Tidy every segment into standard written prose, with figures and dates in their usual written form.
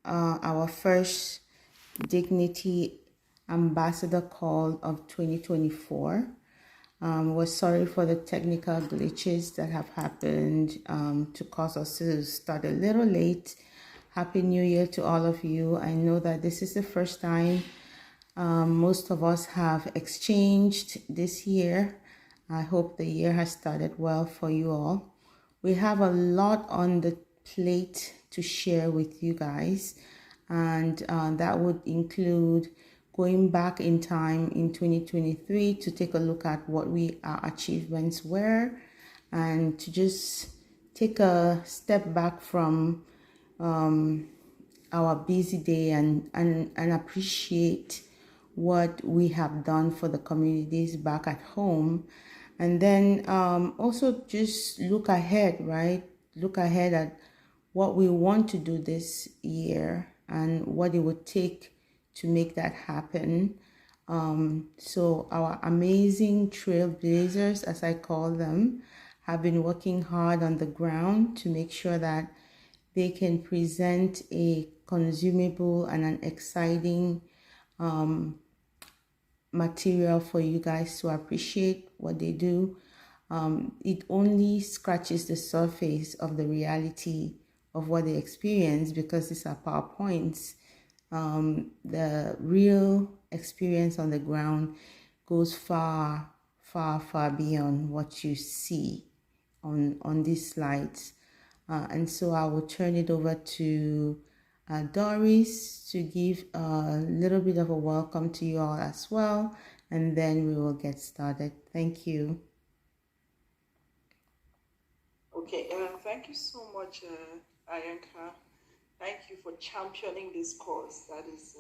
our first Dignity Ambassador call of 2024. We're sorry for the technical glitches that have happened to cause us to start a little late. Happy New Year to all of you. I know that this is the first time most of us have exchanged this year. I hope the year has started well for you all. We have a lot on the plate to share with you guys, and that would include going back in time in 2023 to take a look at what our achievements were, and to just take a step back from our busy day and appreciate what we have done for the communities back at home. And then also just look ahead, right? Look ahead at what we want to do this year and what it would take to make that happen. So our amazing trailblazers, as I call them, have been working hard on the ground to make sure that they can present a consumable and an exciting material for you guys to appreciate what they do. It only scratches the surface of the reality of what they experience because these are PowerPoints. The real experience on the ground goes far, far, far beyond what you see on these slides. And so I will turn it over to Doris to give a little bit of a welcome to you all as well, and then we will get started. Thank you. Okay, thank you so much, Ayanka. Thank you for championing this cause. That is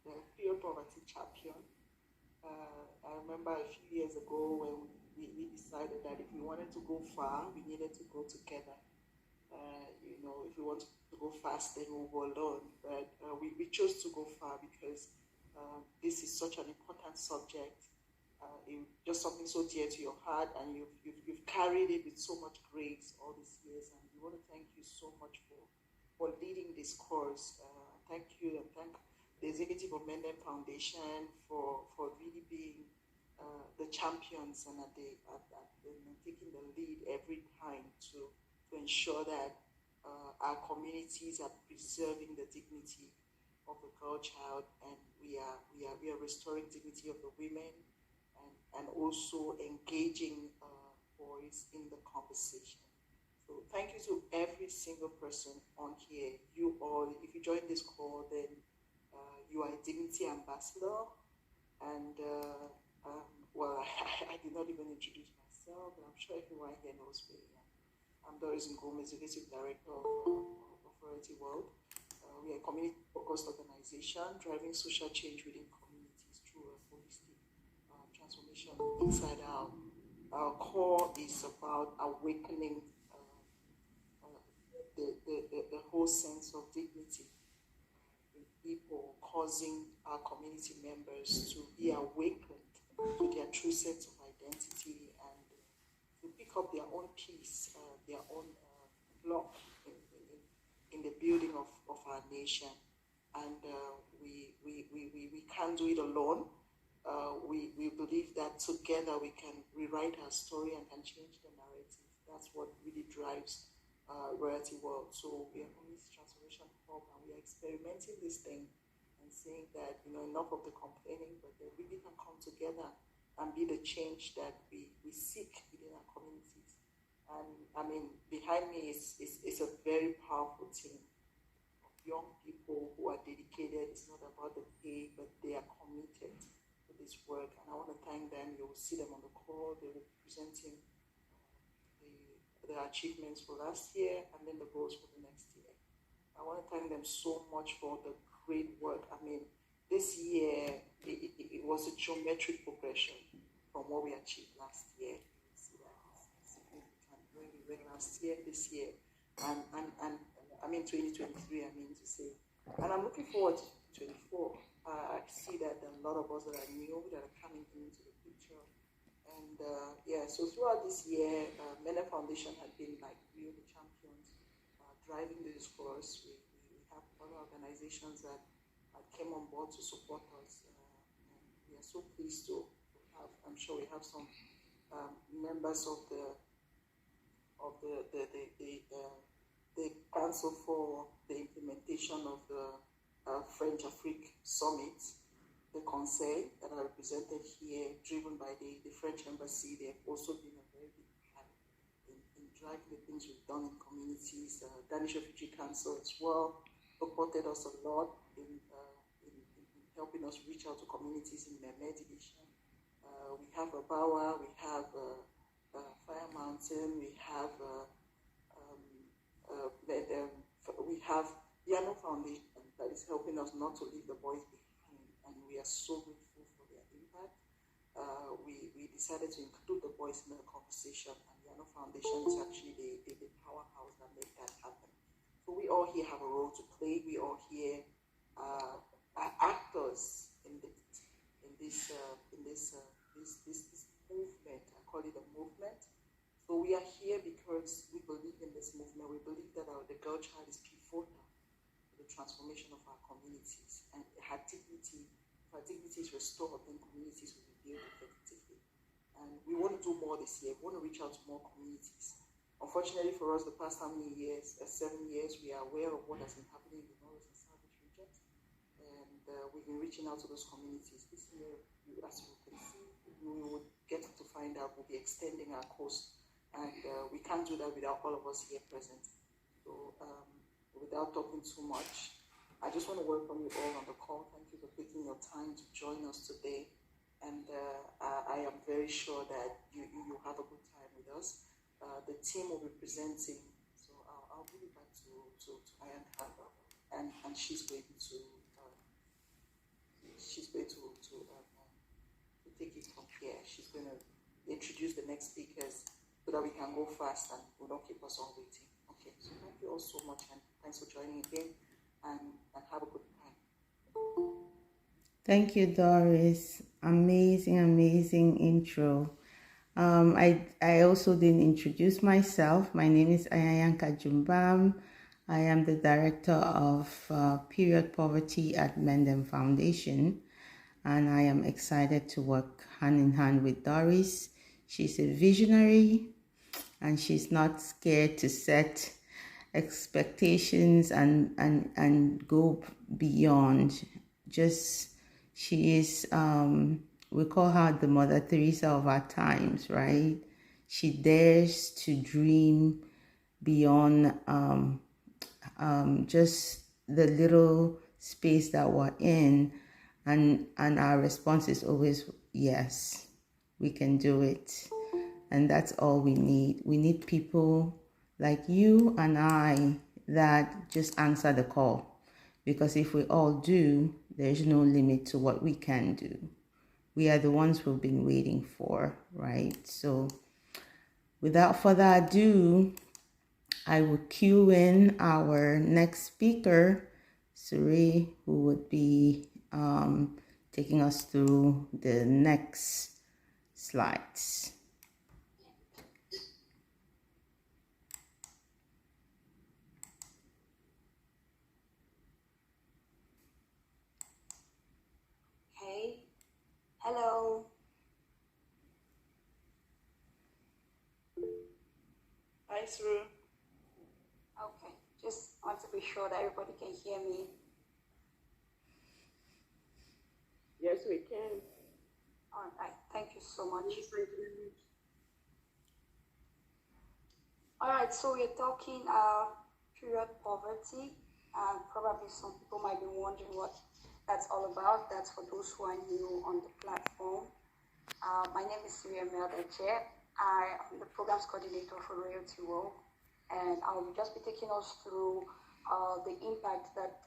the Fear Poverty Champion. I remember a few years ago when we decided that if we wanted to go far, we needed to go together. If we want to go fast, then we'll go alone. But we chose to go far because this is such an important subject. Just something so dear to your heart, and you've carried it with so much grace all these years. And we want to thank you so much for leading this course. Thank you, and thank the Executive of Mendem Foundation for really being the champions and taking the lead every time to ensure that our communities are preserving the dignity of the girl child, and we are restoring dignity of the women, and also engaging boys in the conversation. So thank you to every single person on here. You all, if you join this call, then you are a dignity ambassador. And well, I did not even introduce myself, but I'm sure everyone here knows me. I'm Doris Ngome, Executive Director of Authority World. We are a community-focused organization driving social change within communities through a holistic transformation inside out. Our core is about awakening the whole sense of dignity in people, causing our community members to be awakened to their true sense of identity and to pick up their own piece, their own block in the building of our nation. And we can't do it alone. We believe that together we can rewrite our story and can change the narrative. That's what really drives Royalty World. So we are Community Transformation Hub, and we are experimenting this thing and saying that enough of the complaining, but that we really can come together and be the change that we seek within our communities. And I mean, behind me is a very powerful team of young people who are dedicated. It's not about the pay, but they are committed to this work. And I want to thank them. You will see them on the call. They will be presenting the achievements for last year and then the goals for the next year. I want to thank them so much for the great work. I mean, this year, it was a geometric progression from what we achieved last year. You see that it's significant when we went last year, this year, and I mean 2023, I mean to say. And I'm looking forward to 2024. I see that there are a lot of us that are new, that are coming into the picture. And so throughout this year, Mendem Foundation had been like really the champions driving the discourse. We have other organizations organizations that came on board to support us. And we are so pleased to have, I'm sure we have some members of the Council for the implementation of the French Afrique Summit, the Conseil, that are represented here, driven by the French Embassy. They have also been a very big part in driving the things we've done in communities. Danish Refugee Council as well supported us a lot in helping us reach out to communities in Meme Division. We have Abawa, we have Fire Mountain, we have Yano Foundation that is helping us not to leave the boys behind, and we are so grateful for their impact. We decided to include the boys in the conversation, and Yano Foundation is actually the powerhouse that made that happen. So we all here have a role to play. We all here are actors in this movement. I call it a movement. So we are here because we believe in this movement. We believe that the girl child is pivotal to the transformation of our communities, and her dignity, if her dignity is restored, then communities will be built effectively. And we want to do more this year. We want to reach out to more communities. Unfortunately for us, the past 7 years, we are aware of what has been happening in the North and South region, and we've been reaching out to those communities. This year, as you can see, we will get to find out we'll be extending our course. And we can't do that without all of us here present. So without talking too much, I just want to welcome you all on the call. Thank you for taking your time to join us today. And I am very sure that you have a good time with us. The team will be presenting. So I'll give it back to Ayanka, and she's going to take it from here. She's going to introduce the next speakers, so that we can go fast and we don't keep us all waiting. Okay, so thank you all so much, and thanks for joining again, and have a good time. Thank you, Doris. Amazing intro. I also didn't introduce myself. My name is Ayanka Jumbam. I am the director of Period Poverty at Mendem Foundation, and I am excited to work hand in hand with Doris. She's a visionary, and she's not scared to set expectations and go beyond. She is, we call her the Mother Teresa of our times, right? She dares to dream beyond just the little space that we're in, and our response is always yes, we can do it. And that's all we need. We need people like you and I that just answer the call. Because if we all do, there's no limit to what we can do. We are the ones we've been waiting for, right? So without further ado, I will cue in our next speaker, Suri, who would be taking us through the next slides. Hello. Hi, Sru. Okay, just want to be sure that everybody can hear me. Yes, we can. All right, thank you so much. All right, so we're talking period poverty, and probably some people might be wondering what that's all about. That's for those who are new on the platform. My name is Syria Meldache. I am the programs coordinator for Royalty World, and I will just be taking us through the impact that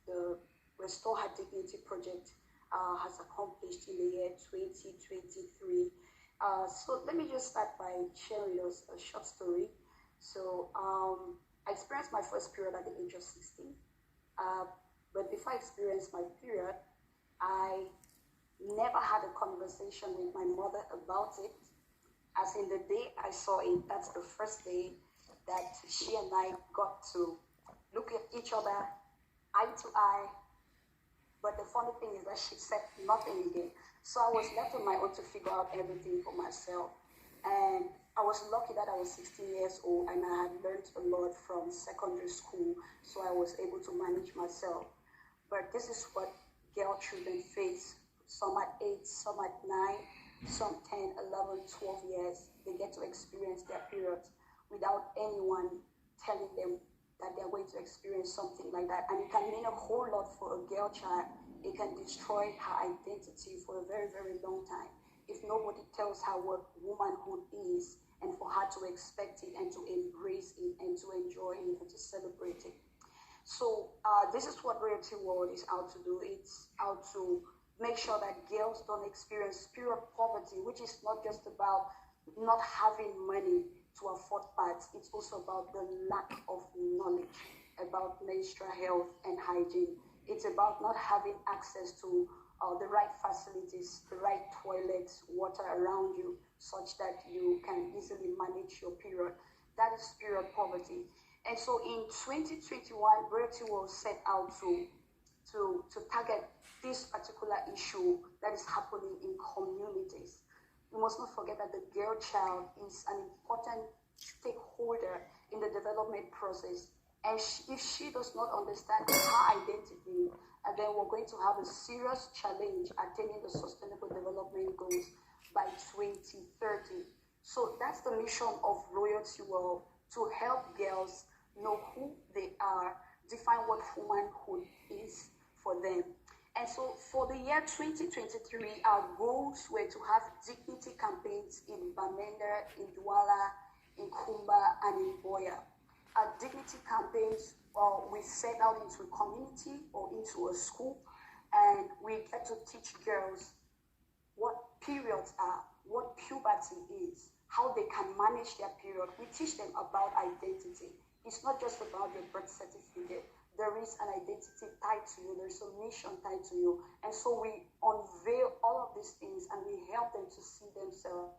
the Restore Her Dignity project has accomplished in the year 2023. So let me just start by sharing with us a short story. So I experienced my first period at the age of 16. But before I experienced my period, I never had a conversation with my mother about it. As in the day I saw it, that's the first day that she and I got to look at each other eye to eye. But the funny thing is that she said nothing again. So I was left on my own to figure out everything for myself. And I was lucky that I was 16 years old and I had learned a lot from secondary school. So I was able to manage myself. But this is what girl children face. Some at 8, some at 9, some 10, 11, 12 years. They get to experience their periods without anyone telling them that they're going to experience something like that. And it can mean a whole lot for a girl child. It can destroy her identity for a very, very long time. If nobody tells her what womanhood is, and for her to expect it and to embrace it and to enjoy it and to celebrate it. So this is what Realty World is out to do. It's out to make sure that girls don't experience pure poverty, which is not just about not having money to afford pads. It's also about the lack of knowledge about menstrual health and hygiene. It's about not having access to the right facilities, the right toilets, water around you, such that you can easily manage your period. That is period poverty. And so in 2021, Realty will set out to target this particular issue that is happening in communities. We must not forget that the girl child is an important stakeholder in the development process. And if she does not understand her identity, then we're going to have a serious challenge attaining the Sustainable Development Goals by 2030. So that's the mission of Loyalty World, to help girls know who they are, define what womanhood is for them. And so for the year 2023, our goals were to have dignity campaigns in Bamenda, in Douala, in Kumba, and in Boya. Our dignity campaigns, we set out into a community or into a school, and we get to teach girls what periods are, what puberty is, how they can manage their period. We teach them about identity. It's not just about your birth certificate. There is an identity tied to you. There's a mission tied to you. And so we unveil all of these things and we help them to see themselves,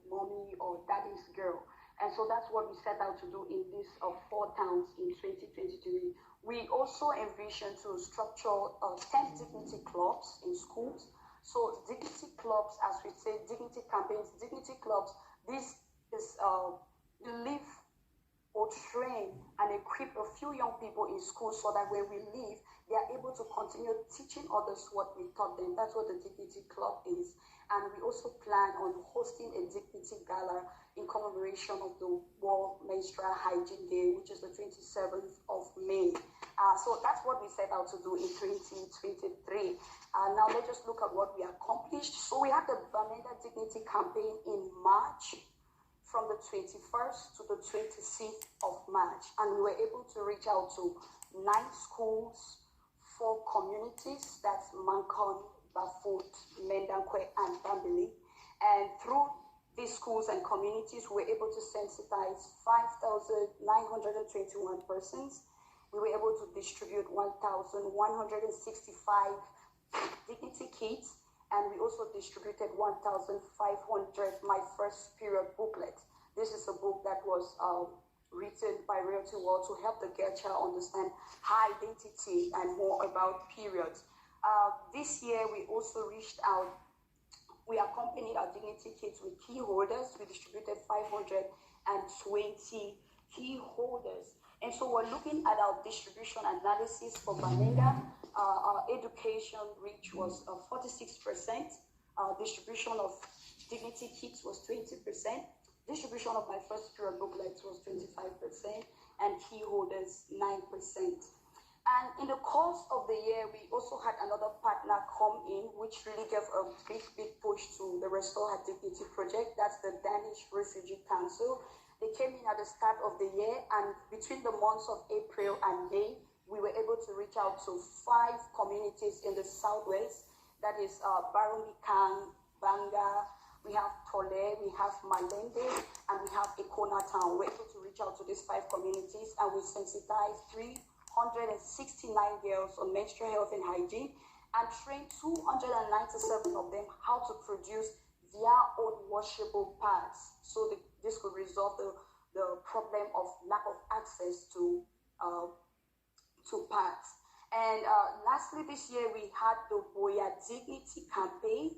mommy or daddy's girl. And so that's what we set out to do in these 4 towns in 2023. We also envision to structure 10 dignity clubs in schools. So dignity clubs, as we say, dignity campaigns, dignity clubs, this is you live or train and equip a few young people in school so that when we leave, they are able to continue teaching others what we taught them. That's what the Dignity Club is. And we also plan on hosting a Dignity Gala in commemoration of the World Menstrual Hygiene Day, which is the 27th of May. So that's what we set out to do in 2023. Now let's just look at what we accomplished. So we had the Bamenda Dignity Campaign in March, from the 21st to the 26th of March. And we were able to reach out to 9 schools, 4 communities, that's Mancon, Bafut, Mendankwe, and Bambili. And through these schools and communities, we were able to sensitize 5,921 persons. We were able to distribute 1,165 dignity kits, and we also distributed 1,500 My First Period booklet. This is a book that was written by Realty World to help the girl child understand her identity and more about periods. This year, we also reached out. We accompanied our dignity kits with key holders. We distributed 520 key holders. And so we're looking at our distribution analysis for Bamenda. Our education reach was 46%. Our distribution of dignity kits was 20%. Distribution of My First Period booklets was 25%. And key holders, 9%. And in the course of the year, we also had another partner come in, which really gave a big push to the Restore Her Dignity project. That's the Danish Refugee Council. They came in at the start of the year, and between the months of April and May, we were able to reach out to 5 communities in the southwest. That is Barumikang, Banga, we have Tole, we have Malende, and we have Ekona Town. We're able to reach out to these 5 communities, and we sensitized 369 girls on menstrual health and hygiene, and trained 297 of them how to produce their own washable pads. So this could resolve the problem of lack of access to to parts. And lastly, this year we had the Boya Dignity campaign,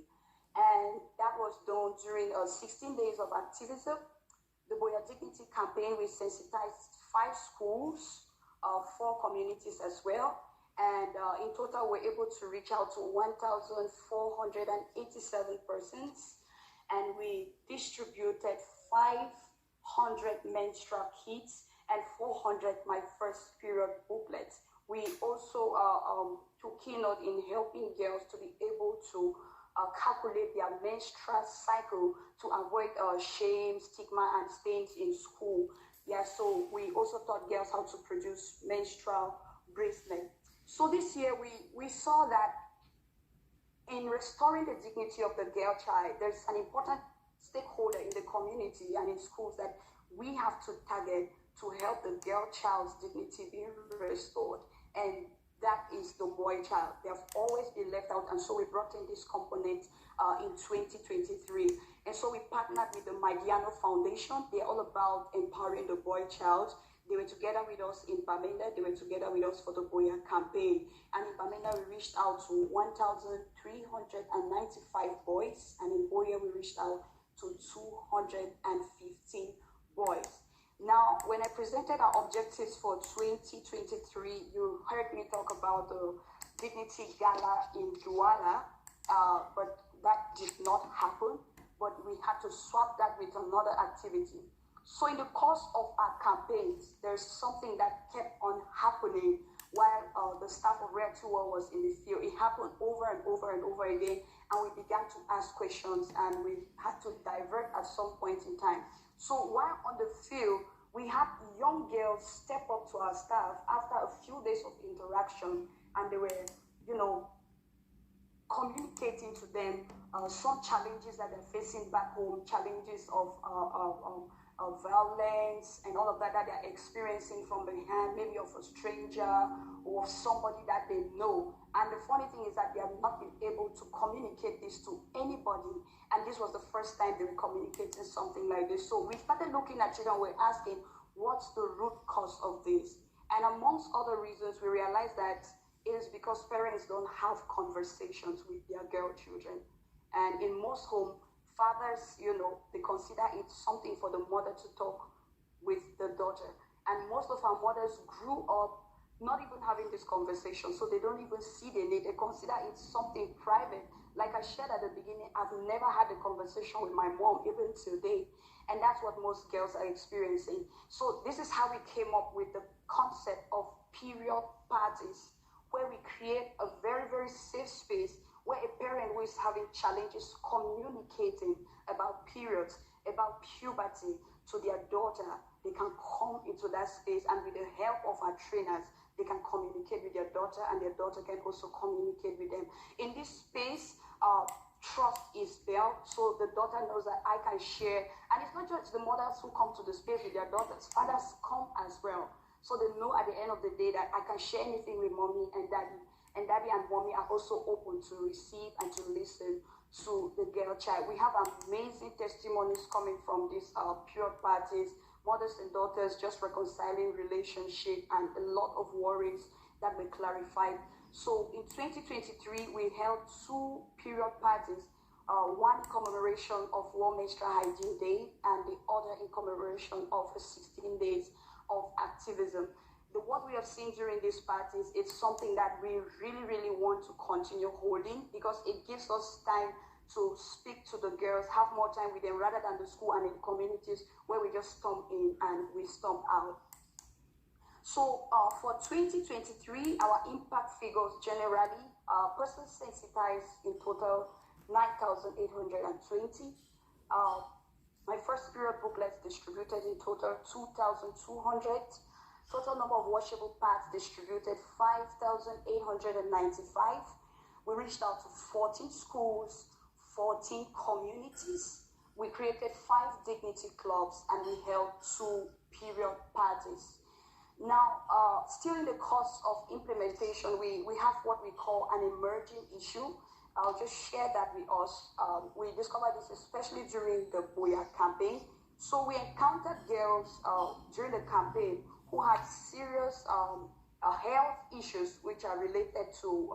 and that was done during 16 days of activism. The Boya Dignity campaign, we sensitized 5 schools, 4 communities as well, and in total we're able to reach out to 1,487 persons, and we distributed 500 menstrual kits and 400 My First Period booklets. We also took keynote in helping girls to be able to calculate their menstrual cycle to avoid shame, stigma, and stains in school. Yeah, so we also taught girls how to produce menstrual bracelet. So this year we saw that in restoring the dignity of the girl child, there's an important stakeholder in the community and in schools that we have to target to help the girl child's dignity be restored. And that is the boy child. They have always been left out, and so we brought in this component in 2023. And so we partnered with the Maidiano Foundation. They're all about empowering the boy child. They were together with us in Bamenda. They were together with us for the Boya campaign. And in Bamenda, we reached out to 1,395 boys. And in Boya, we reached out to 215 boys. Now, when I presented our objectives for 2023, you heard me talk about the Dignity Gala in Douala, but that did not happen. But we had to swap that with another activity. So in the course of our campaigns, there's something that kept on happening while the staff of Rare 2 was in the field. It happened over and over and over again, and we began to ask questions, and we had to divert at some point in time. So while on the field, we had young girls step up to our staff after a few days of interaction, and they were, communicating to them some challenges that they're facing back home, challenges of violence and all of that they're experiencing from the hand, maybe of a stranger or somebody that they know. And the funny thing is that they have not been able to communicate this to anybody. And this was the first time they were communicating something like this. So we started looking at children, we're asking, what's the root cause of this? And amongst other reasons, we realized that it is because parents don't have conversations with their girl children. And in most homes, fathers, they consider it something for the mother to talk with the daughter. And most of our mothers grew up not even having this conversation, so they don't even see the need. They consider it something private. Like I shared at the beginning, I've never had a conversation with my mom, even today. And that's what most girls are experiencing. So this is how we came up with the concept of period parties, where we create a very, very safe space where a parent who is having challenges communicating about periods, about puberty to their daughter, they can come into that space, and with the help of our trainers, they can communicate with their daughter, and their daughter can also communicate with them. In this space, trust is built, so the daughter knows that I can share. And it's not just the mothers who come to the space with their daughters, fathers come as well. So they know at the end of the day that I can share anything with mommy and daddy. And daddy and mommy are also open to receive and to listen to the girl child. We have amazing testimonies coming from these pure parties, mothers and daughters just reconciling relationship, and a lot of worries that were clarified. So in 2023, we held 2 period parties, one in commemoration of World Menstrual Hygiene Day and the other in commemoration of 16 days of activism. What we have seen during these parties is something that we really, really want to continue holding, because it gives us time to speak to the girls, have more time with them rather than the school and in communities where we just stomp in and we stomp out. So for 2023, our impact figures generally, persons sensitized in total 9,820. My first period booklets distributed in total 2,200. Total number of washable pads distributed 5,895. We reached out to 14 schools, 14 communities. We created 5 dignity clubs, and we held 2 period parties. Now, still in the course of implementation, we have what we call an emerging issue. I'll just share that with us. We discovered this especially during the Boya campaign. So we encountered girls during the campaign who had serious health issues which are related to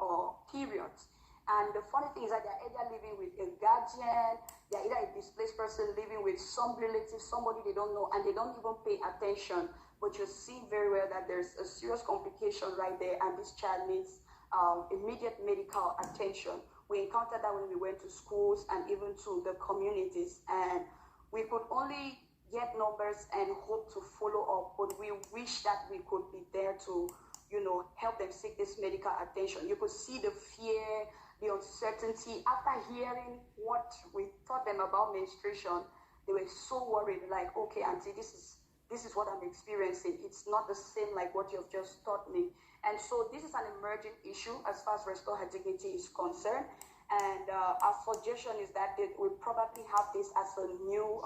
periods. And the funny thing is that they're either living with a guardian, they're either a displaced person living with some relative, somebody they don't know, and they don't even pay attention. But you see very well that there's a serious complication right there, and this child needs immediate medical attention. We encountered that when we went to schools and even to the communities, and we could only get numbers and hope to follow up, but we wish that we could be there to, help them seek this medical attention. You could see the fear, the uncertainty. After hearing what we taught them about menstruation, they were so worried, like, okay, auntie, this is what I'm experiencing. It's not the same like what you've just taught me. And so this is an emerging issue as far as Restore Her Dignity is concerned. And our suggestion is that they will probably have this as a new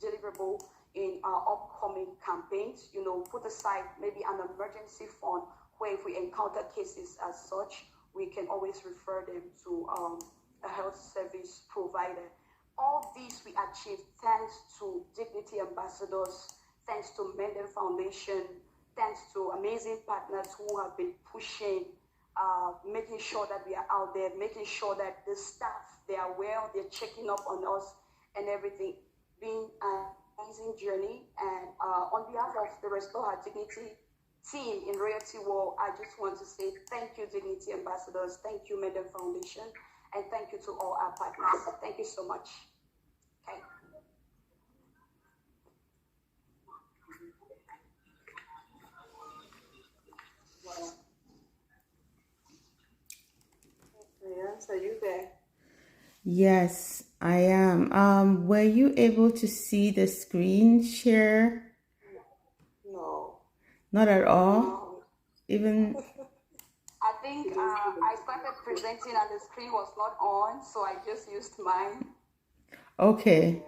deliverable in our upcoming campaigns. Put aside maybe an emergency fund where if we encounter cases as such, we can always refer them to a health service provider. All these we achieved thanks to Dignity Ambassadors, thanks to Mendel Foundation, thanks to amazing partners who have been pushing, making sure that we are out there, making sure that the staff, they are well, they're checking up on us and everything. Being an amazing journey. And on behalf of the Restore Her Dignity team in Royalty World, I just want to say thank you, Dignity Ambassadors, thank you, Mendel Foundation, and thank you to all our partners. Thank you so much. Okay. Yes, are you there? Yes, I am. Were you able to see the screen share? No. Not at all? No. Even I think I started presenting and the screen was not on, so I just used mine. okay.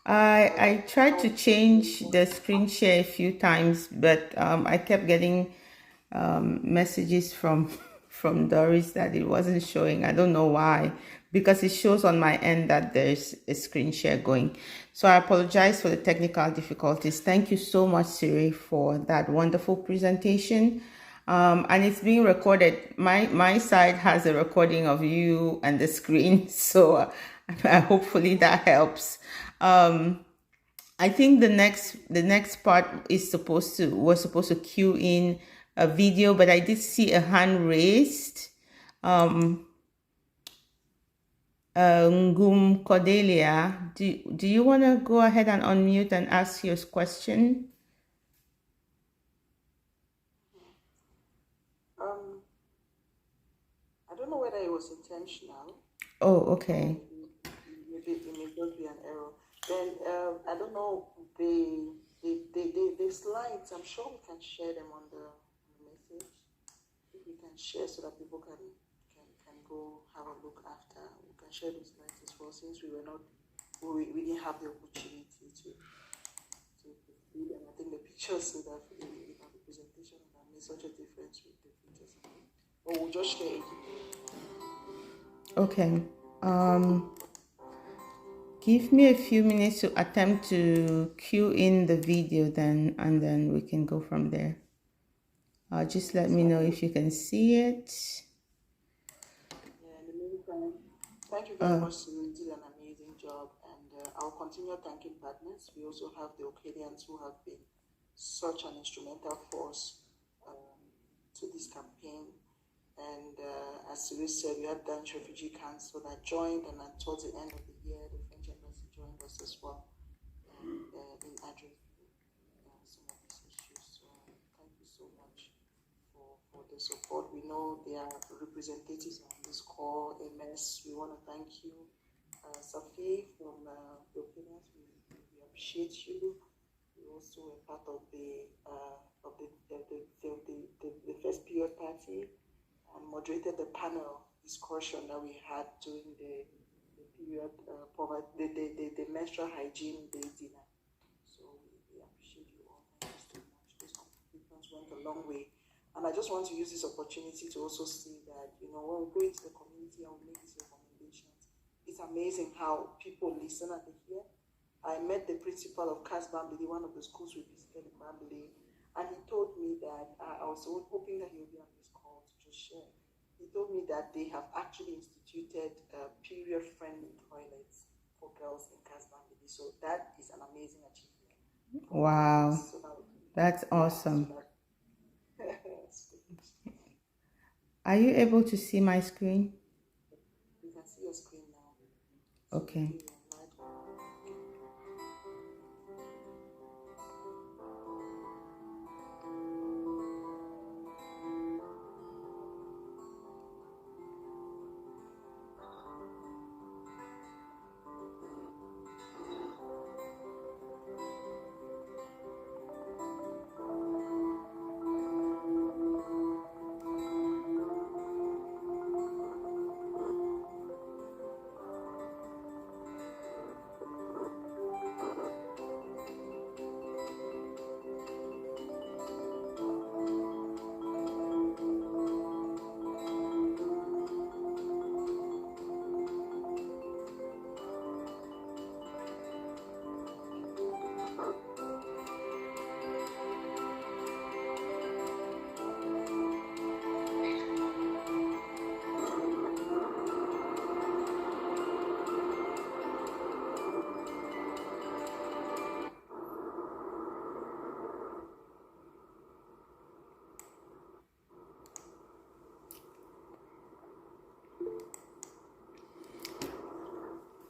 I tried to change the screen share a few times, but I kept getting messages from from Doris that it wasn't showing. I don't know why, because it shows on my end that there's a screen share going. So I apologize for the technical difficulties. Thank you so much, Siri, for that wonderful presentation. And it's being recorded. My side has a recording of you and the screen, so hopefully that helps. I think the next part was supposed to cue in a video, but I did see a hand raised. Ngum Cordelia, do you want to go ahead and unmute and ask your question? I don't know whether it was intentional. Oh, okay. Maybe it may just be an error. Then I don't know the slides. I'm sure we can share them on the message. If we can share so that people can go have a look after. We can share those slides as well, since we didn't have the opportunity to see them. I think the pictures so that the presentation that made such a difference with the pictures. Or we'll just share it. Okay. Give me a few minutes to attempt to cue in the video then, and then we can go from there. Just let me know if you can see it. Yeah, in the meantime, thank you very much, Sue. You did an amazing job, and I'll continue thanking partners. We also have the Ocadians who have been such an instrumental force to this campaign. And as Sue said, we had Danish Refugee Council that joined, and then towards the end of the year, the French Embassy joined us as well in addressing some of these issues. So thank you so much for the support. We know there are representatives on this call. MS, we want to thank you. Safi from the Ocadians, we appreciate you. We also were part of the first period party, and moderated the panel discussion that we had during the period poverty, the menstrual hygiene day dinner. So we appreciate you all. Thank you so much. Those contributions went a long way. And I just want to use this opportunity to also say that, when we go into the community and we make these recommendations, it's amazing how people listen and they hear. I met the principal of CAS Bambili, one of the schools we visited in Bambili, And he told me that I was hoping that he would be on this call to just share. He told me that they have actually instituted period-friendly toilets for girls in Casbah. So that is an amazing achievement. Wow, that's awesome. Are you able to see my screen? You can see your screen now. Okay.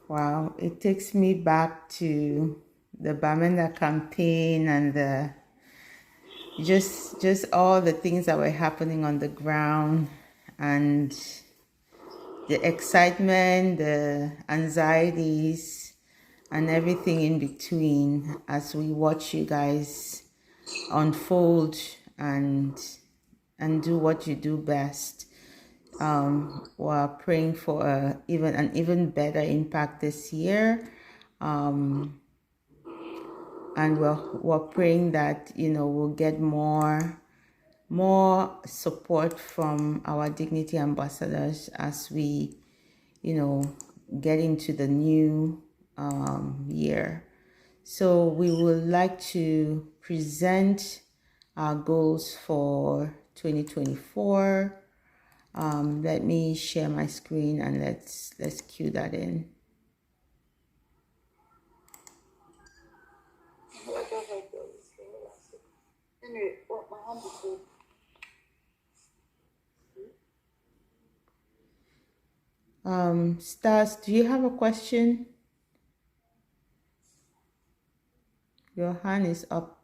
Wow, it takes me back to the Bamenda campaign and the just all the things that were happening on the ground, and the excitement, the anxieties, and everything in between as we watch you guys unfold and do what you do best. We're praying for an even better impact this year, and we're praying that we'll get more support from our dignity ambassadors as we get into the new year. So we would like to present our goals for 2024. Let me share my screen and let's cue that in. Stars, do you have a question? Your hand is up.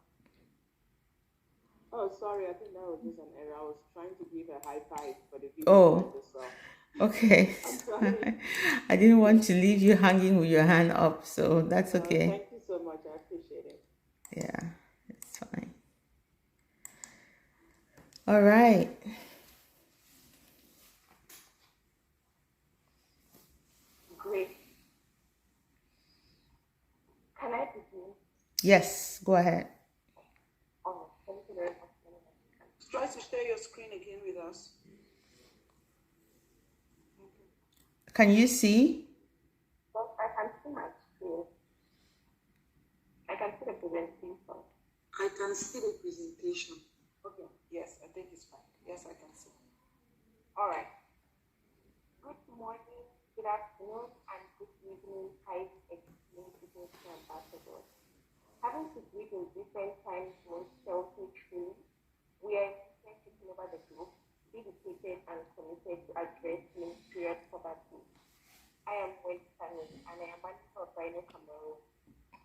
Oh, sorry, I think that was just an error. I was trying to give a high five for the video. Oh, okay. I'm sorry. I didn't want to leave you hanging with your hand up, so that's okay. Thank you so much. I appreciate it. Yeah, it's fine. All right. Great. Can I begin? Yes, go ahead. Oh, thank you very much. Try to share your screen again with us. Can you see? Well, I can see my screen. I can see the presentation. I can see the presentation. Okay. Yes, I think it's fine. Yes, I can see. All right. Good morning, good afternoon, and good evening, High Excellent Dignity Ambassadors. Having to greet in different time zones tells me true. We are different people over the globe, dedicated and committed to addressing period poverty. I am Western and I am manager of Rhino Cameroon.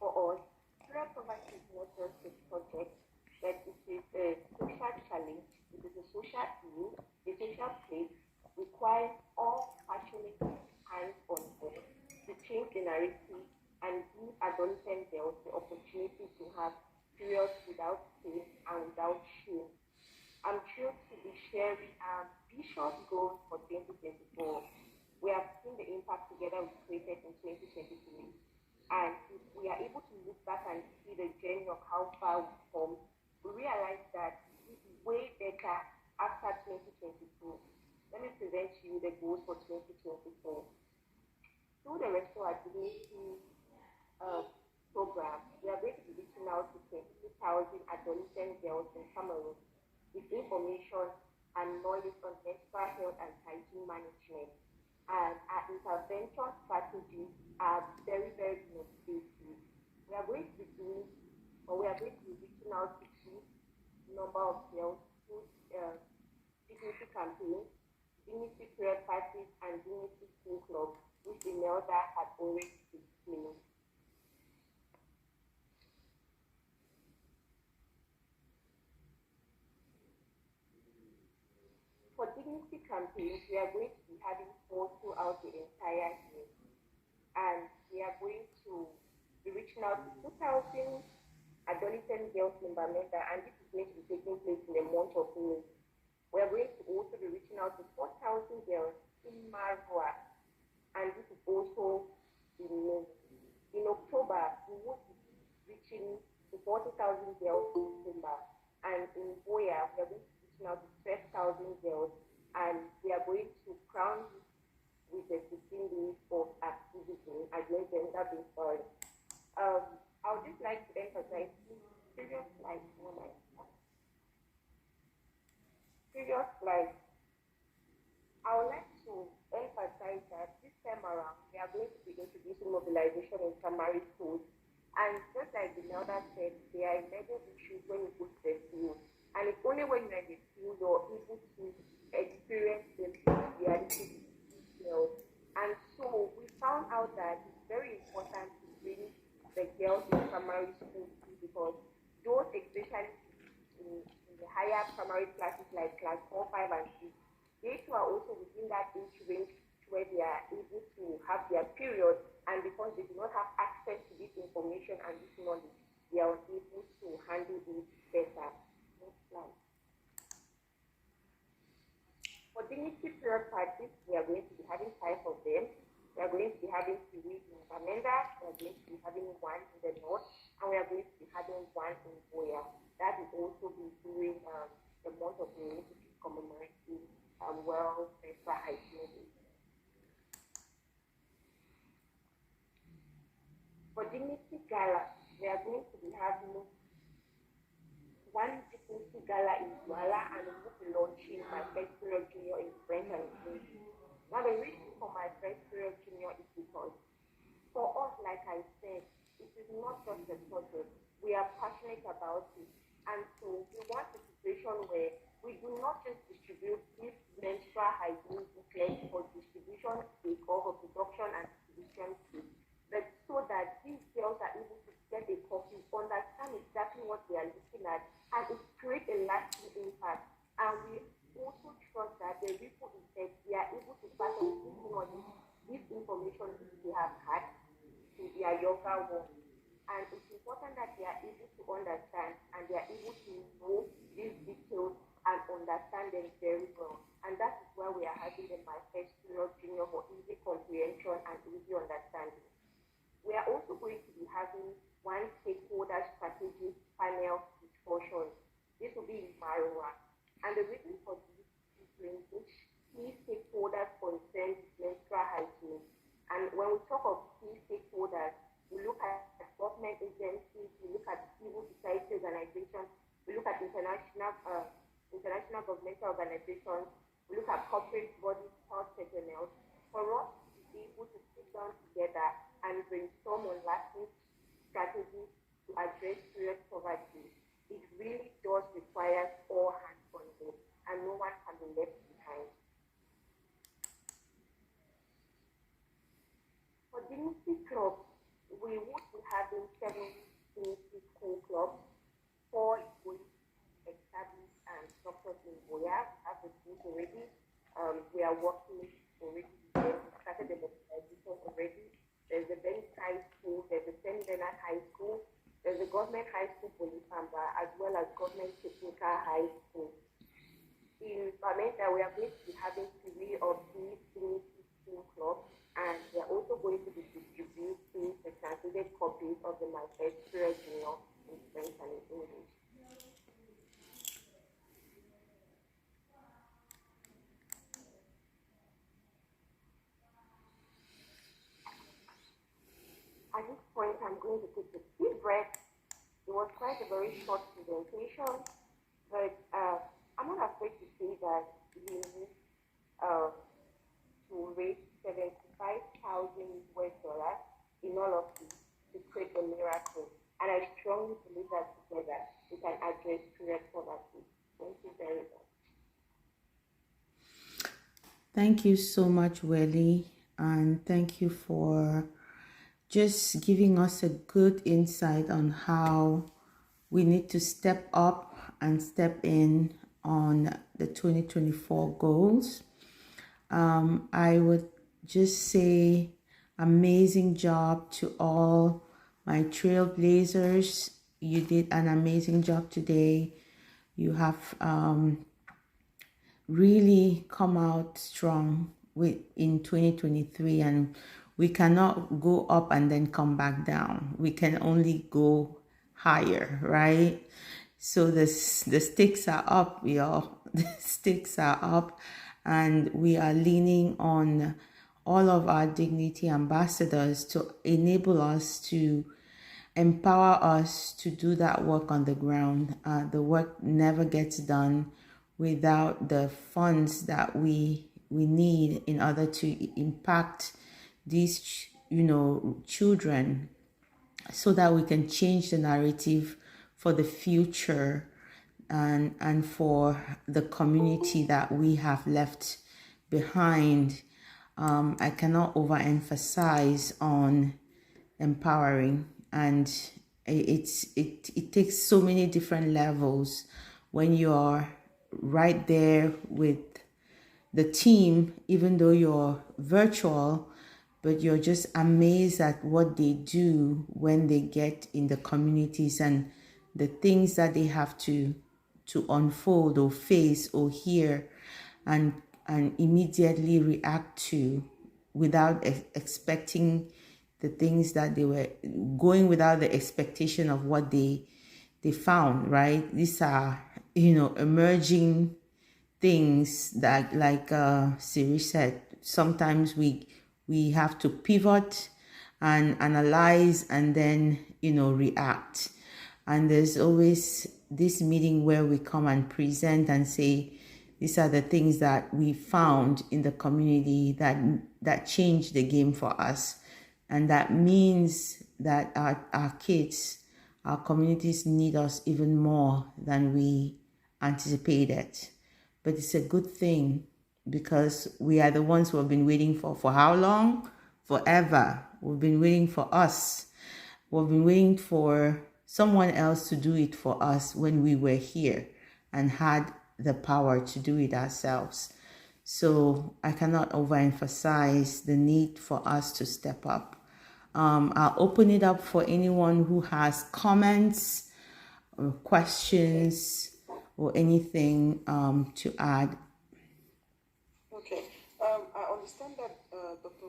For us, period poverty is not just a project, but it is a social challenge, it is a social need, a social place requires all passionate hands on deck to change the narrative and give adolescent girls the opportunity to have periods without pain and without shame. I'm thrilled to be sharing our ambitious goals for 2024. We have seen the impact together we created in 2023. And if we are able to look back and see the journey of how far we've come, we realize that it's way better after 2022. Let me present to you the goals for 2024. Through the Restore Our Dignity program, we are going to be reaching out to 26 2,000 adolescent girls in Cameroon with information and knowledge on menstrual health and hygiene management. And our intervention strategies are very, very motivating. We are going to be doing, or we are going to be reaching out to this number of girls through dignity campaigns, dignity prayer parties, and dignity school clubs, which the Nelda had already explained. For dignity campaigns, we are going to be having 4 throughout the entire year. And we are going to be reaching out to 2,000 adolescent girls in Bamenda, and this is going to be taking place in the month of May. We are going to also be reaching out to 4,000 girls in Marwa, and this is also in May. In October, we will be reaching to 40,000 girls in Simba, and in Boya, we are going to be reaching out to 12,000 girls, and we are going to crown with the 15 days of activity against gender-based violence. I would just like to emphasize previous slides. Oh my God. Previous slides. I would like to emphasize that this time around, we are going to be introducing mobilization in primary schools. And just like the elder said, there are emerging issues when you go to the field. And it's only when you're in the field you're able to experience the reality details. And so we found out that it's very important to bring the girls in primary school too, because those, especially in the higher primary classes like class 4, 5, and 6, they too are also within that age range where they are able to have their period, and because they do not have access to this information and this knowledge, they are able to handle it better. Next slide. For dignity prayer practice, we are going to be having 5 of them. We are going to be having 3 in Bamenda, we are going to be having 1 in the north, and we are going to be having 1 in Boya. That will also be during the month of May, which is commemorating World Menstrual Hygiene Day. For Dignity Gala, we are going to be having 1 Dignity Gala in Douala, and we will be launching my first period junior in French and English. Now, the reason for my first period junior is because for us, like I said, it is not just a project. We are passionate about it. And so we want a situation where we do not just distribute this menstrual hygiene booklets for distribution sake or for production and distribution sake, but so that these girls are able to get a copy, understand exactly what they are looking at, and it creates a lasting impact. And we also trust that the ripple effect, we are able to pass on this information they have had to their younger ones. And it's important that they are able to understand and they are able to know these details and understand them very well. And that is why we are having the My First Period Junior for easy comprehension and easy understanding. We are also going to be having 1 stakeholder strategy panel discussion. This will be in Marwa. And the reason for this is to engage key stakeholders concerned with menstrual hygiene. And when we talk of key stakeholders, we look at government agencies, we look at civil society organizations, we look at international governmental organizations, we look at corporate bodies, health personnel. For us to be able to sit down together and brainstorm on lasting strategies to address period poverty, it really does require all hands on deck, and no one can be left behind. For Dignity Club, we would be having 7 Dignity School clubs, 4 is going to be established and structured in Boya. We have the schools already. We are working already with them. We started the mobilization already. There's the Bench High School, there's the St. Bernard High School, there's the Government High School Polifamba, as well as Government Technical High School. In Bamenda, we are going to be having 3 of these Dignity School clubs, and we are also going to be distributing the translated copies of the My First Period Junior in French and in English. At this point, I'm going to take a deep breath It was quite a very short presentation, but I'm not afraid to say that we need uh, to raise 75,000 US dollars in all of this to create a miracle. And I strongly believe that together we can address period poverty. Thank you very much. Thank you so much, Welly, and thank you for just giving us a good insight on how we need to step up and step in on the 2024 goals. I would just say amazing job to all my trailblazers. You did an amazing job today. You have really come out strong in 2023, and we cannot go up and then come back down. We can only go higher, right? So the stakes are up, y'all. The stakes are up, and we are leaning on all of our dignity ambassadors to enable us, to empower us to do that work on the ground. The work never gets done without the funds that we need in order to impact these children, so that we can change the narrative for the future and for the community that we have left behind. I cannot overemphasize on empowering, and it takes so many different levels when you are right there with the team, even though you're virtual, but you're just amazed at what they do when they get in the communities, and the things that they have to unfold or face or hear and immediately react to, without expecting the things that they were going, without the expectation of what they found, right? These are emerging things that, like Siri said, sometimes we have to pivot and analyze and then react. And there's always this meeting where we come and present and say, these are the things that we found in the community that changed the game for us. And that means that our kids, our communities need us even more than we anticipated. But it's a good thing, because we are the ones who have been waiting for how long? Forever. We've been waiting for us. We've been waiting for someone else to do it for us when we were here and had the power to do it ourselves. So I cannot overemphasize the need for us to step up. I'll open it up for anyone who has comments or questions or anything to add. Okay. I understand that Dr.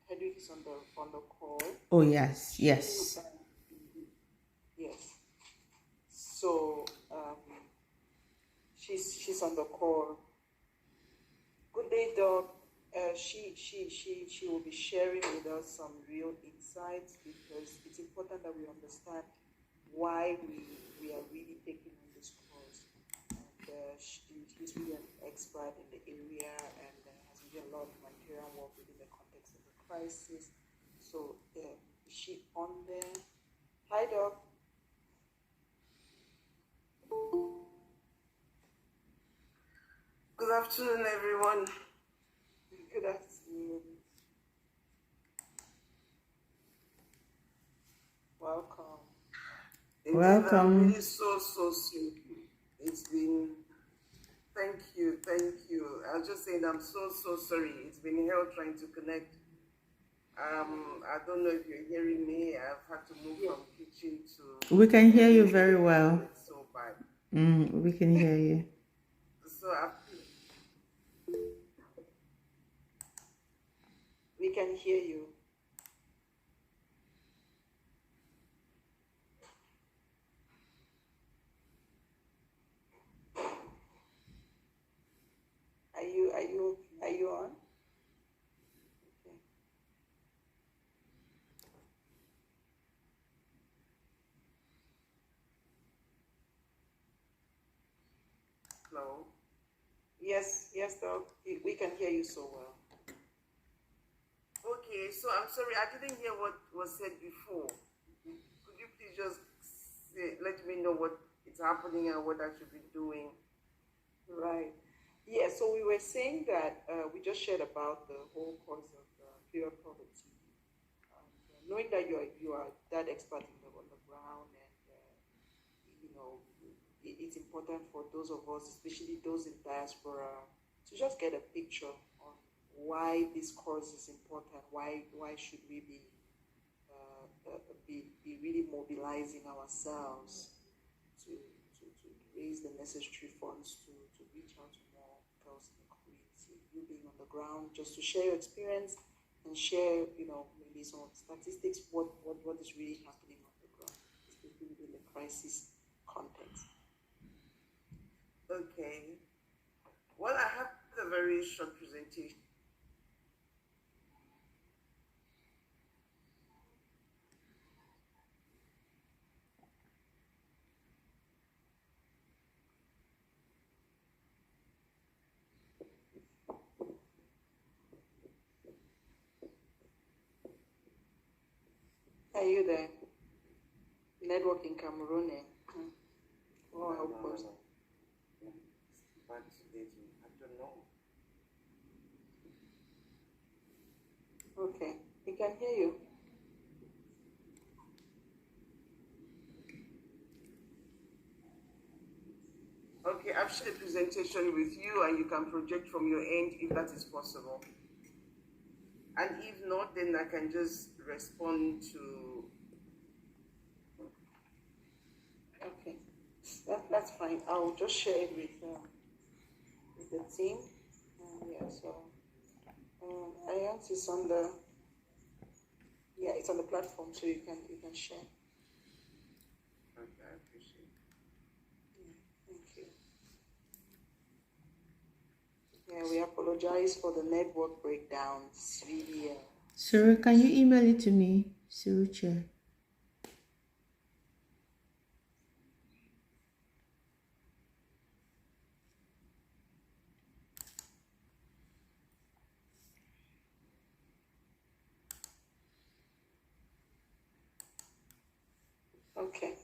Hedwig is on the call. Oh yes. Yes. So she's on the call. Good day, Doc. She will be sharing with us some real insights, because it's important that we understand why we are really taking on this course. And she's really an expert in the area, and has been doing a lot of humanitarian work within the context of the crisis. So is she on there? Hi, Doc. Good afternoon, everyone. Good afternoon. Welcome. Welcome. I'm really so sweet. It's been, thank you. I was just saying I'm so sorry. It's been hell trying to connect. I don't know if you're hearing me. I've had to move from kitchen to... We can hear you very well. It's so bad. We can hear you. So We can hear you. Are you on? Hello? Yes, dog. We can hear you so well. Okay, so I'm sorry, I didn't hear what was said before. Could you please just let me know what is happening and what I should be doing? Right. Yeah, so we were saying that we just shared about the whole cause of period poverty. Knowing that you are that expert on the ground, and you know it's important for those of us, especially those in diaspora, to just get a picture on why this cause is important. Why should we be really mobilizing ourselves to raise the necessary funds to reach out to more girls in the community. You being on the ground, just to share your experience and share, maybe some statistics, what is really happening on the ground, especially in the crisis context. Okay. Well, I have a very short presentation. Are you there? Network in Cameroon. Oh, No, help no, us. no, no. But I don't know. Okay, we can hear you. Okay, I've shared a presentation with you and you can project from your end if that is possible. And if not, then I can just respond to. Okay, that's fine. I'll just share it with the team. Yeah, so Ayant is on the it's on the platform, so you can share. Okay, I appreciate it. Thank you. Yeah, we apologize for the network breakdowns. Really, Sir, can you email it to me? Suruche. okay.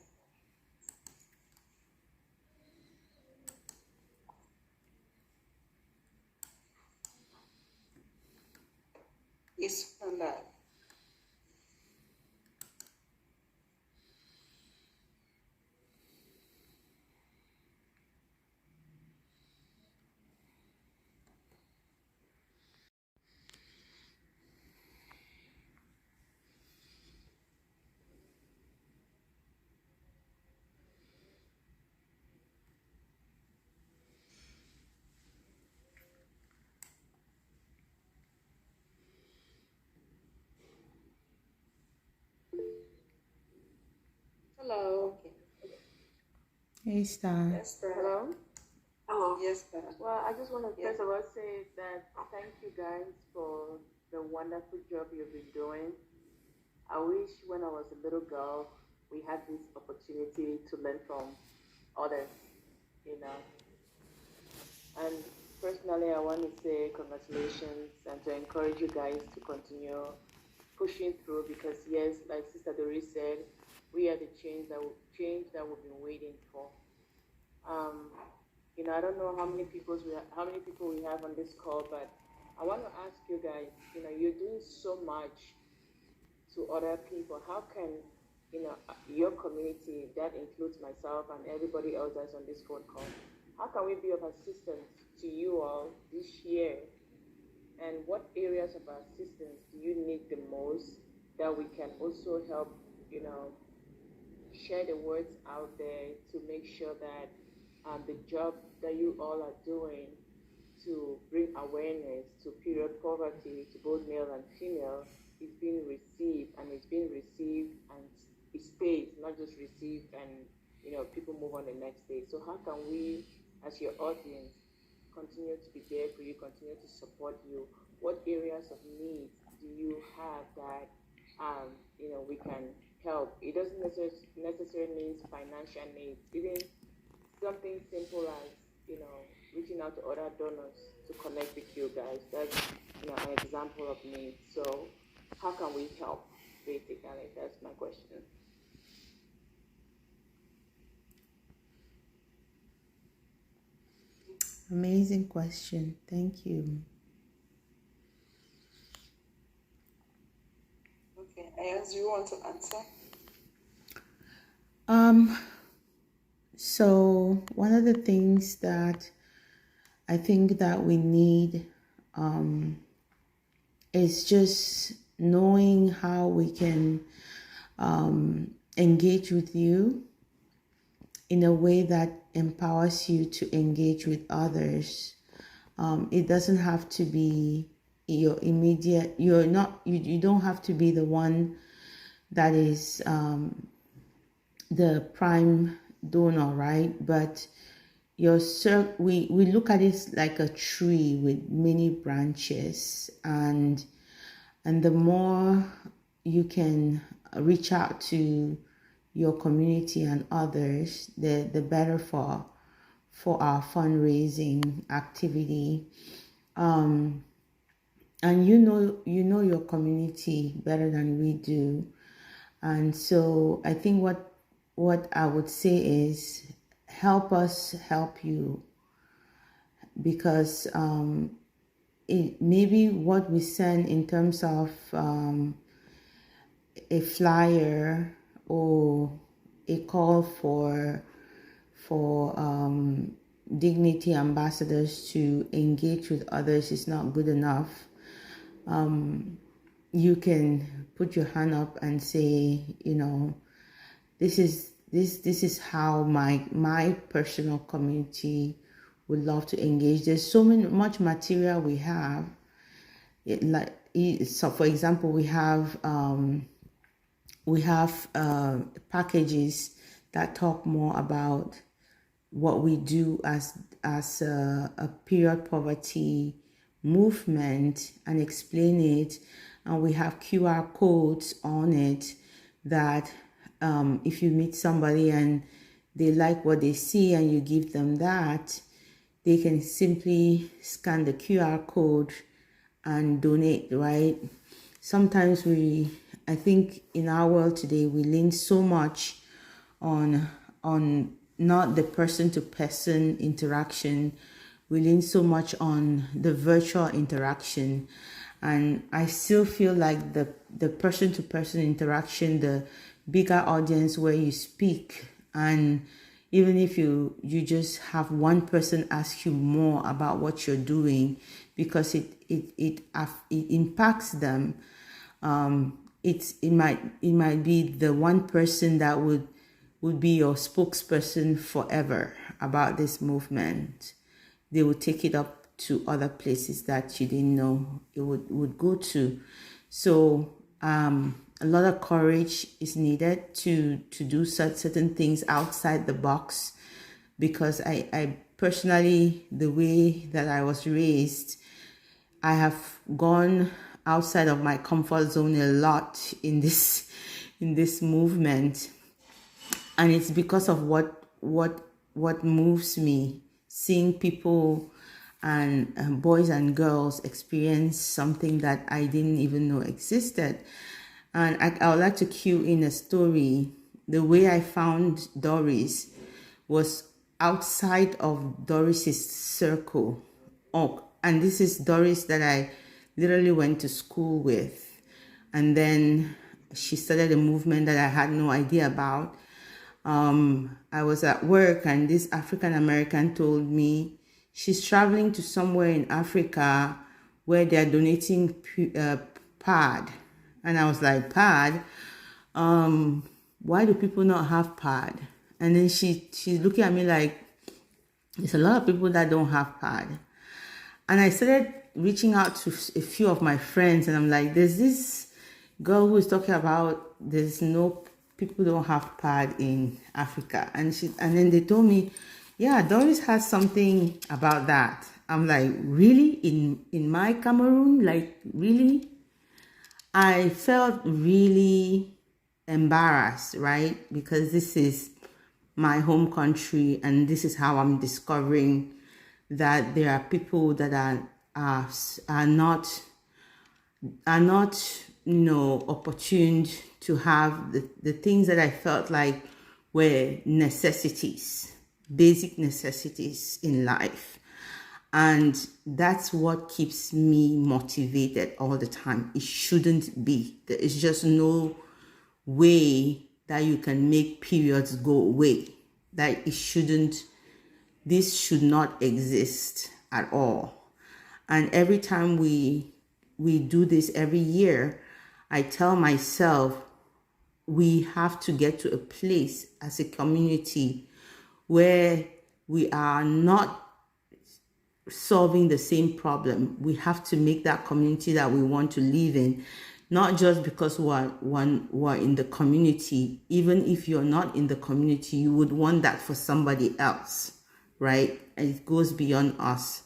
It's on that. Hello. Okay. Hey, Star. Yes, Dad. Hello? Hello. Yes, Dad. Well, I just want to Yes. first of all say that thank you guys for the wonderful job you've been doing. I wish when I was a little girl we had this opportunity to learn from others, you know. And personally, I want to say congratulations and to encourage you guys to continue pushing through because yes, like Sister Doris said, we are the change that we've been waiting for. Um, I don't know how many people we have on this call, but I want to ask you guys. You're doing so much to other people. How can your community, that includes myself and everybody else that's on this phone call, how can we be of assistance to you all this year? And what areas of assistance do you need the most that we can also help, you know, share the words out there to make sure that the job that you all are doing to bring awareness to period poverty to both male and female is being received and it's being received and it stays, not just received and people move on the next day. So how can we, as your audience, continue to be there for you, continue to support you? What areas of needs do you have that we can help? It doesn't necessarily mean financial needs. Even something simple as reaching out to other donors to connect with you guys. That's an example of need. So how can we help? Basically, that's my question. Amazing question. Thank you. Okay, Ayaz, do you want to answer? So one of the things that I think that we need is just knowing how we can engage with you in a way that empowers you to engage with others. It doesn't have to be your immediate, you don't have to be the one that is the prime donor, right? But we look at it like a tree with many branches, and the more you can reach out to your community and others, the better for our fundraising activity. And you know your community better than we do. And so I think what I would say is help us help you, because maybe what we send in terms of a flyer or a call for dignity ambassadors to engage with others is not good enough. You can put your hand up and say, this is how my personal community would love to engage. There's so much material we have. So for example, we have packages that talk more about what we do as a period poverty movement and explain it, and we have QR codes on it that if you meet somebody and they like what they see and you give them that, they can simply scan the QR code and donate, right? Sometimes I think in our world today, we lean so much on not the person-to-person interaction. We lean so much on the virtual interaction. And I still feel like the person-to-person interaction, the bigger audience where you speak, and even if you just have one person ask you more about what you're doing, because it impacts them. It might be the one person that would be your spokesperson forever about this movement. They would take it up to other places that you didn't know it would go to. So a lot of courage is needed to do certain things outside the box, because I personally, the way that I was raised, I have gone outside of my comfort zone a lot in this movement, and it's because of what moves me, seeing people and boys and girls experience something that I didn't even know existed. And I would like to cue in a story. The way I found Doris was outside of Doris's circle. Oh, and this is Doris that I literally went to school with. And then she started a movement that I had no idea about. I was at work and this African American told me she's traveling to somewhere in Africa where they're donating pad. And I was like, pad? Why do people not have pad? And then she's looking at me like, there's a lot of people that don't have pad. And I started reaching out to a few of my friends, and I'm like, there's this girl who is talking about there's no people don't have pad in Africa. And then they told me, yeah, Doris has something about that. I'm like, really? In my Cameroon? Like, really? I felt really embarrassed, right? Because this is my home country and this is how I'm discovering that there are people that are not opportune to have the things that I felt like were necessities, basic necessities in life. And that's what keeps me motivated all the time. It shouldn't be. There is just no way that you can make periods go away. That it shouldn't, this should not exist at all. And every time we do this every year, I tell myself we have to get to a place as a community where we are not solving the same problem. We have to make that community that we want to live in, not just because we're in the community. Even if you're not in the community, you would want that for somebody else, right? And it goes beyond us.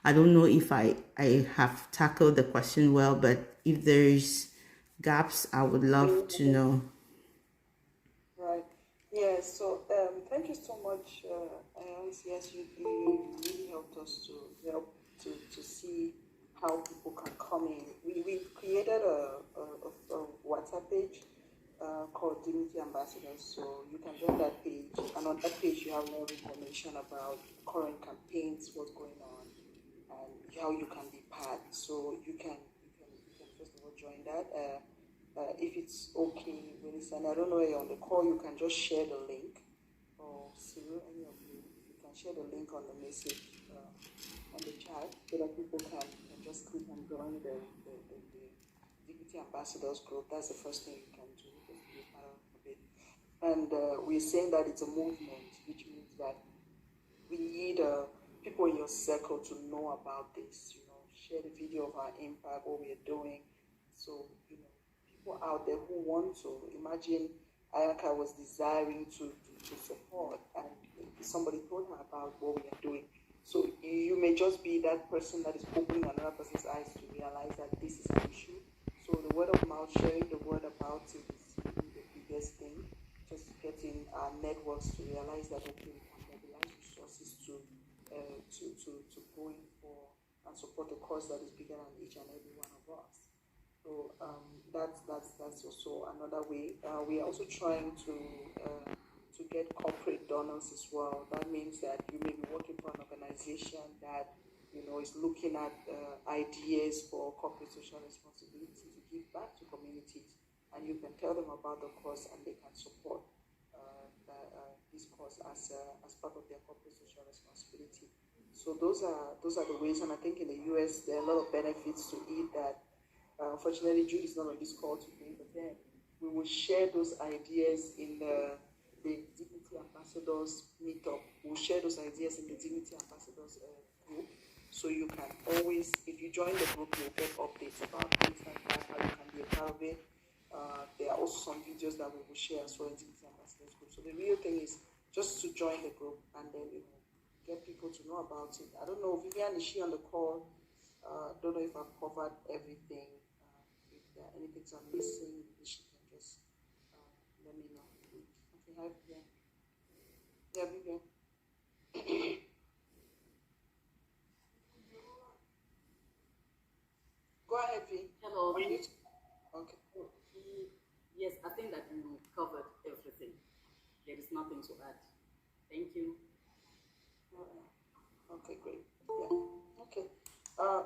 I don't know if I have tackled the question well, but if there's gaps, I would love to know. Right. Yes. So thank you so much, Ernst. Yes, you really helped us to see how people can come in. We've created a WhatsApp page called Dignity Ambassadors. So you can join that page, and on that page you have more information about current campaigns, what's going on, and how you can be part. So you can first of all join that. If it's okay, Melissa, and I don't know where you're on the call, you can just share the link. Or Cyril, any of you, if you can share the link on the message on the chat so that people can just click and join the Dignity Ambassadors group. That's the first thing you can do, just to be part of it. And we're saying that it's a movement, which means that we need people in your circle to know about this. Share the video of our impact, what we are doing. So, people out there who want to. Imagine Ayaka was desiring to support, and somebody told her about what we are doing. So you may just be that person that is opening another person's eyes to realize that this is an issue. So the word of mouth, sharing the word about it is really the biggest thing. Just getting our networks to realize that okay, we can mobilize resources to go in for and support a cause that is bigger than each and every one of us. So that's also another way. We are also trying to get corporate donors as well. That means that you may be working for an organization that is looking at ideas for corporate social responsibility to give back to communities, and you can tell them about the cause, and they can support this cause as part of their corporate social responsibility. So those are the ways, and I think in the US there are a lot of benefits to it that. Unfortunately, Jude is not on this call today, but then we will share those ideas in the Dignity Ambassadors Meetup. We'll share those ideas in the Dignity Ambassadors group. So you can always, if you join the group, you'll get updates about things like that, how you can be a part of it. There are also some videos that we will share as well in Dignity Ambassadors group. So the real thing is just to join the group and then get people to know about it. I don't know, Vivian, is she on the call? Don't know if I've covered everything. If there are anything I'm missing, she can just let me know. Okay, hi Vivian. Yeah, Vivian. Go ahead, Vi. Hello. Okay. Yes, I think that you covered everything. There is nothing to add. Thank you. Okay, great. Yeah. Okay.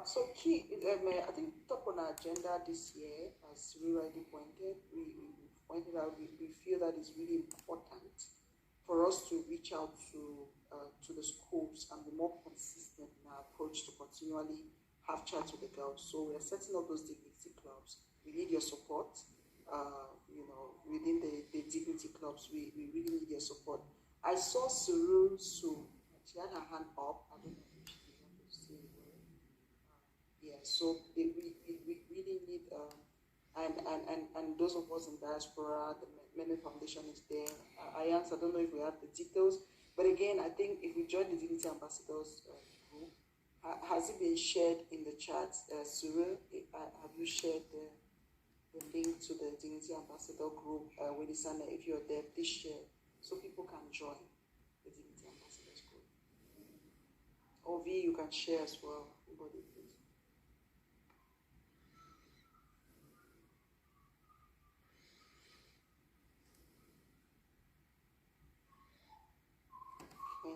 So key, I think top on our agenda this year, as we already pointed, we pointed out, we feel that it's really important for us to reach out to the schools and be more consistent in our approach to continually have chats with the girls. So we are setting up those dignity clubs. We need your support. Within the dignity clubs, we really need your support. I saw Cyril, so she had her hand up. I don't know if she wanted to say a word. So we really need, and those of us in diaspora, the Many Foundation is there. I don't know if we have the details, but again, I think if we join the Dignity Ambassadors group, has it been shared in the chat? Cyril, have you shared the link to the Dignity Ambassador group? With Isana, if you're there, please share so people can join the Dignity Ambassadors group. Or V, you can share as well. Anybody, please. Okay.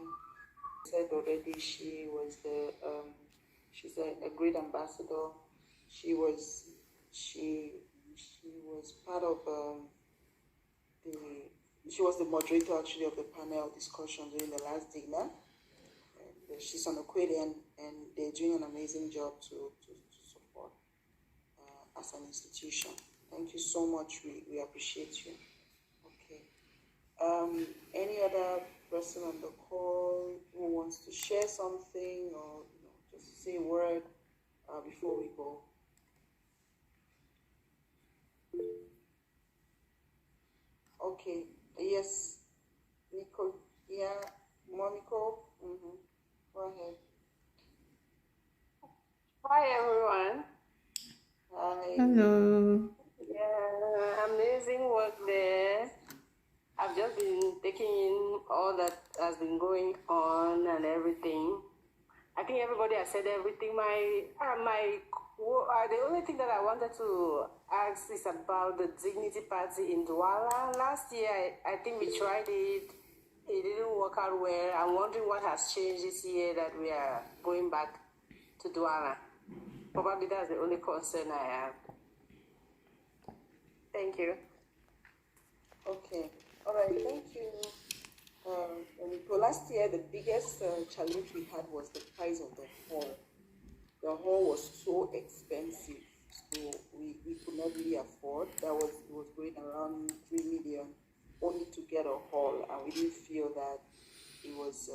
Said already she's a great ambassador. She was part of she was the moderator actually of the panel discussion during the last dinner. And she's an Aquarian, and they're doing an amazing job to support as an institution. Thank you so much. We appreciate you. Okay. Any other person on the call who wants to share something, or just say a word before we go? Okay. Yes, Nico. Yeah, Monica. Go ahead. Hi everyone. Hi. Hello. Yeah, amazing work there. I've just been taking in all that has been going on and everything. I think everybody has said everything. The only thing that I wanted to ask is about the Dignity Party in Douala. Last year, I think we tried it. It didn't work out well. I'm wondering what has changed this year that we are going back to Douala. Probably that's the only concern I have. Thank you. Okay. All right. Thank you. Nico, last year the biggest challenge we had was the price of the hall. The hall was so expensive, so we could not really afford. It was going around 3 million only to get a hall, and we didn't feel that it was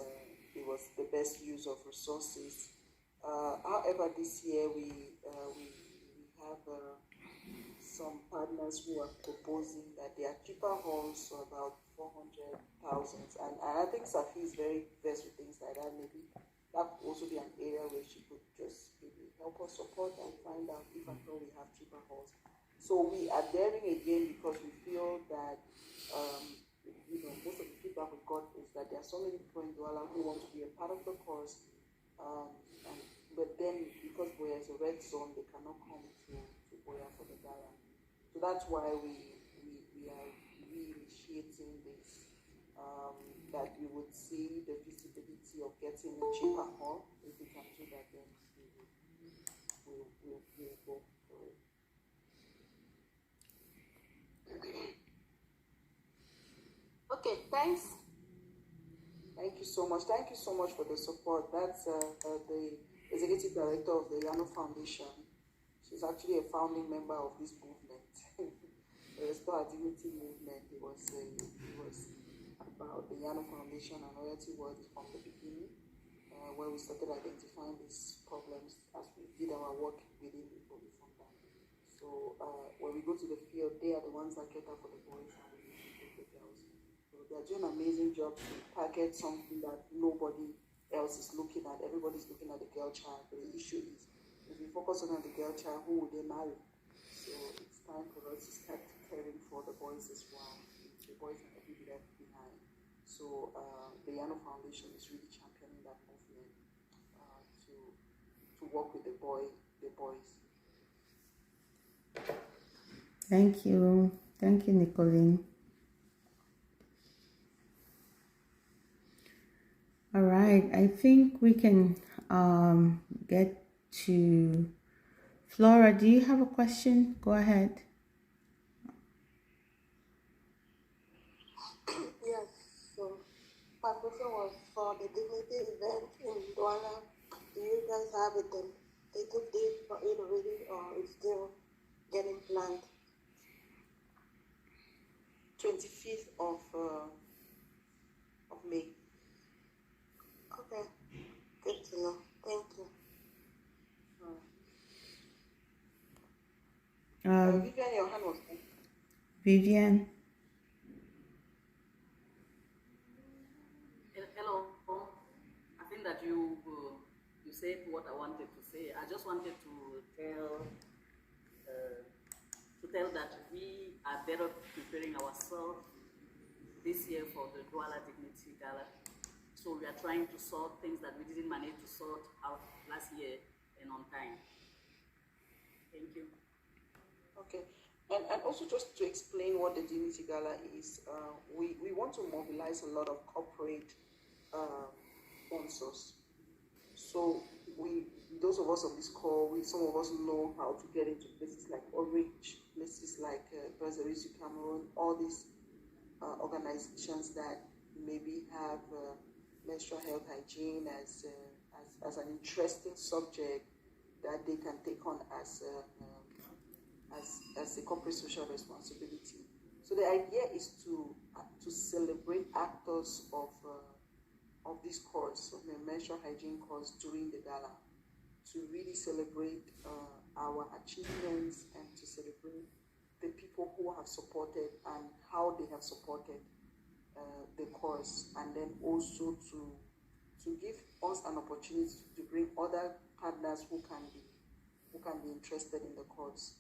the best use of resources. However, this year we have some partners who are proposing that there are cheaper halls for about 400,000, and I think Safi is very versed with things like that. Maybe that could also be an area where she could just maybe help us support and find out if at all we have cheaper halls. So we are daring again because we feel that most of the feedback we got is that there are so many people in Douala who want to be a part of the course, but then because Boya is a red zone, they cannot come to Boya for the gala. So that's why we are reinitiating this, that we would see the feasibility of getting a cheaper hall. If we can do that, then we'll go for it. Okay, thanks. Thank you so much. Thank you so much for the support. That's the executive director of the Yano Foundation. She's actually a founding member of this movement, the Restore Our Dignity movement. It was about the Yano Foundation and loyalty works from the beginning, where we started identifying these problems as we did our work within the body from that. So when we go to the field, they are the ones that cater for the boys and we take the girls. So they are doing an amazing job to target something that nobody else is looking at. Everybody's looking at the girl child, but the issue is if we focus on the girl child, who would they marry? So it's time for us to start caring for the boys as well. The boys are not being left behind. So the Yano Foundation is really championing that movement to work with the boys. Thank you. Thank you, Nicolene. All right. I think we can get to Flora. Do you have a question? Go ahead. Yes, so my question was for the dignity event in Douala. Do you guys have a tentative date for it already, or it's still getting planned? 25th of May. Okay, good to know. Thank you. Vivian, your hand was up. Vivian. Hello. I think that you said what I wanted to say. I just wanted to tell that we are better preparing ourselves this year for the Douala Dignity Gala So we are trying to sort things that we didn't manage to sort out last year and on time. Thank you. Okay. And also just to explain what the Dignity Gala is, we want to mobilize a lot of corporate sponsors. So those of us on this call, some of us know how to get into places like Orange, places like Brazil, Cameroon, all these organizations that maybe have menstrual health hygiene as an interesting subject that they can take on as a corporate social responsibility. So the idea is to celebrate actors of this course, of the menstrual hygiene course during the gala, to really celebrate our achievements and to celebrate the people who have supported and how they have supported the course, and then also to give us an opportunity to bring other partners who can be interested in the course.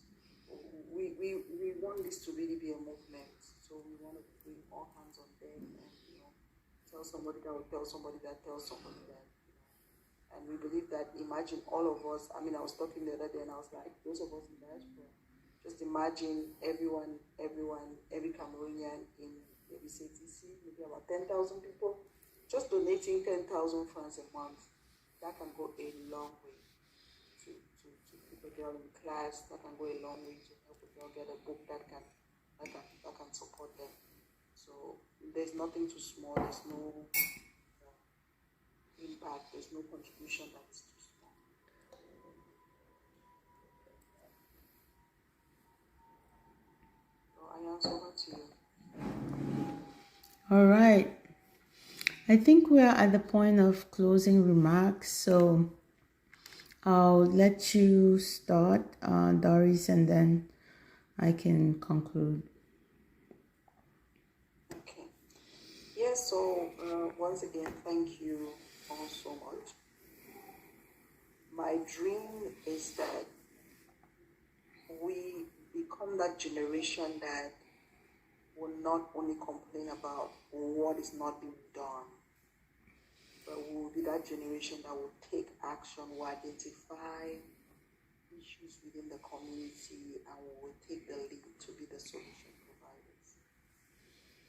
We want this to really be a movement, so we want to bring all hands on deck and tell somebody that will tell somebody that tells somebody that. And we believe that, imagine all of us, I mean, I was talking the other day and I was like, those of us in diaspora, just imagine every Cameroonian in maybe CTC, maybe about 10,000 people, just donating 10,000 francs a month. That can go a long way to keep a girl in class. That can go a long way to help a girl get a book that can support them. So there's nothing too small. There's no impact. There's no contribution that is too small. So I answer over to you. All right. I think we are at the point of closing remarks, so I'll let you start, Doris, and then I can conclude. Okay. Yes, so once again, thank you all so much. My dream is that we become that generation that will not only complain about what is not being done, but we will be that generation that will take action, will identify issues within the community, and we will take the lead to be the solution providers.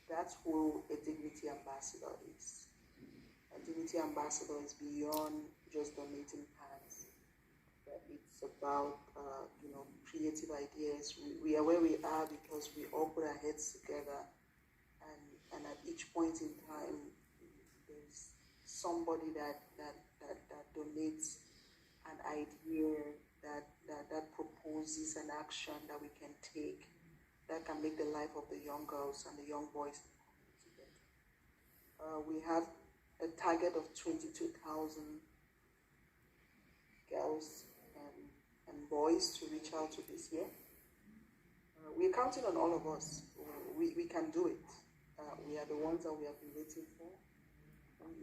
That's who a dignity ambassador is. A dignity ambassador is beyond just donating pads. But it's about creative ideas. We are where we are because we all put our heads together, and at each point in time, there's somebody that donates an idea, that proposes an action that we can take that can make the life of the young girls and the young boys better. We have a target of 22,000 girls and boys to reach out to this year. We're counting on all of us. We can do it. We are the ones that we have been waiting for.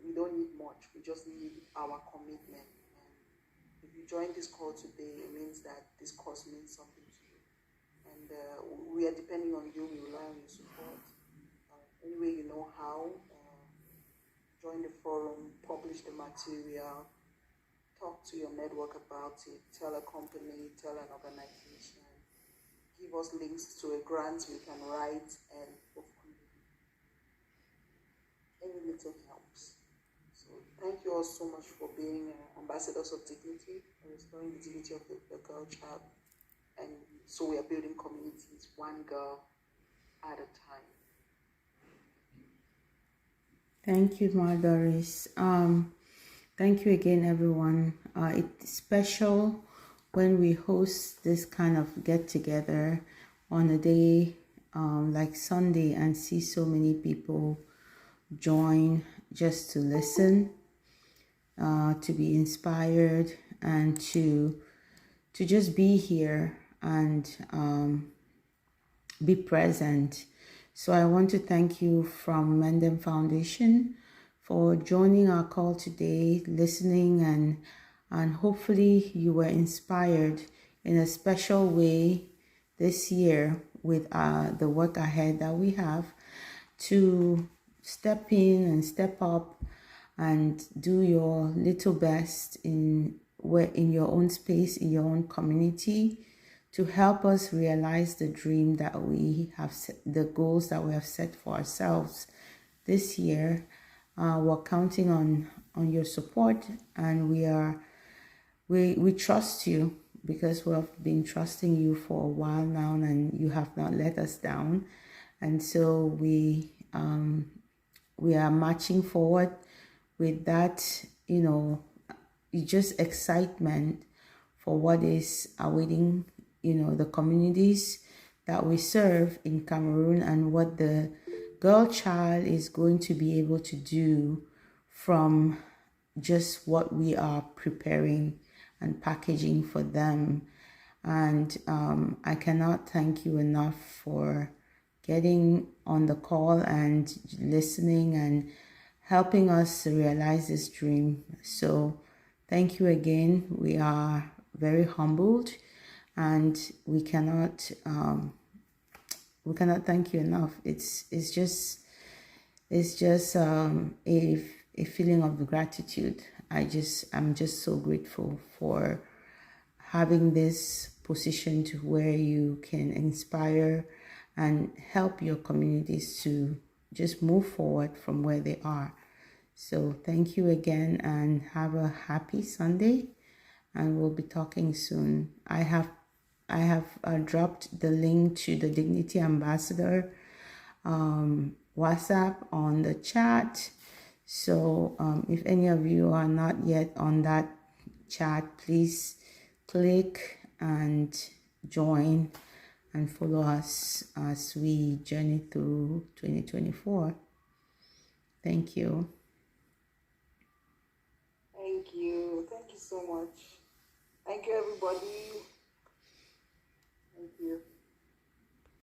We don't need much. We just need our commitment. And if you join this call today, it means that this cause means something to you. And we are depending on you. We rely on your support. Any way you know how, join the forum, publish the material, talk to your network about it, tell a company, tell an organization, give us links to a grant we can write, and hopefully any little helps. So thank you all so much for being ambassadors of dignity and restoring the dignity of the girl child. And so we are building communities one girl at a time. Thank you, Ma Doris. Thank you again, everyone. It's special when we host this kind of get-together on a day like Sunday and see so many people join just to listen, to be inspired, and to just be here and be present. So I want to thank you from Mendem Foundation for joining our call today, listening, and hopefully you were inspired in a special way this year with the work ahead that we have to step in and step up and do your little best in your own space, in your own community, to help us realize the dream that we have set, the goals that we have set for ourselves this year. We're counting on your support, and we trust you, because we have been trusting you for a while now, and you have not let us down. And so we are marching forward with that, just excitement for what is awaiting, the communities that we serve in Cameroon, and what the girl child is going to be able to do from just what we are preparing and packaging for them. And I cannot thank you enough for getting on the call and listening and helping us realize this dream. So thank you again. We are very humbled, and we cannot thank you enough. It's just a feeling of gratitude. I'm just so grateful for having this position to where you can inspire and help your communities to just move forward from where they are. So thank you again, and have a happy Sunday, and we'll be talking soon. I have dropped the link to the Dignity Ambassador WhatsApp on the chat. So if any of you are not yet on that chat, please click and join and follow us as we journey through 2024. Thank you. Thank you. Thank you so much. Thank you, everybody.